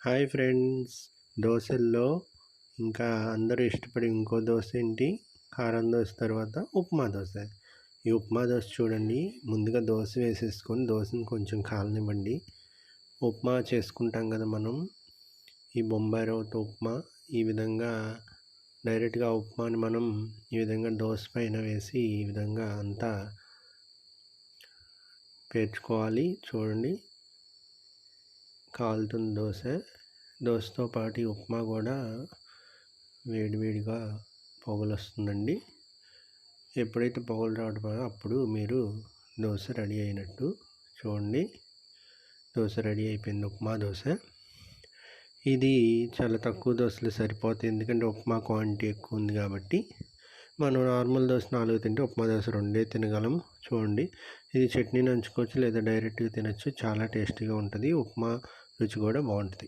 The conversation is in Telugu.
Hi friends. దోశల్లో ఇంకా అందరూ ఇష్టపడే ఇంకో దోశ ఏంటి? కారం దోశ తర్వాత ఉప్మా దోశ. ఈ ఉప్మా దోశ చూడండి, ముందుగా దోశ వేసేసుకొని దోశని కొంచెం కాలనివ్వండి. ఉప్మా చేసుకుంటాం కదా మనం, ఈ బొంబాయి రవ్వతో ఉప్మా. ఈ విధంగా డైరెక్ట్గా ఉప్మాని మనం ఈ విధంగా దోశ పైన వేసి ఈ విధంగా అంతా పేర్చుకోవాలి. చూడండి, కాలుతుంది దోశ. దోశతో పాటు ఉప్మా కూడా వేడివేడిగా పొగలు వస్తుందండి. ఎప్పుడైతే పొగలు రావడం అప్పుడు మీరు దోశ రెడీ అయినట్టు. చూడండి, దోశ రెడీ అయిపోయింది, ఉప్మా దోశ. ఇది చాలా తక్కువ దోశలు సరిపోతాయి, ఎందుకంటే ఉప్మా క్వాంటిటీ ఎక్కువ ఉంది కాబట్టి. మనం నార్మల్ దోశ 4 తింటే ఉప్మా దోశ 2 తినగలం. చూడండి, ఇది చట్నీ నంచుకోవచ్చు లేదా డైరెక్ట్గా తినచ్చు. చాలా టేస్టీగా ఉంటుంది. ఉప్మా రుచి కూడా బాగుంటుంది.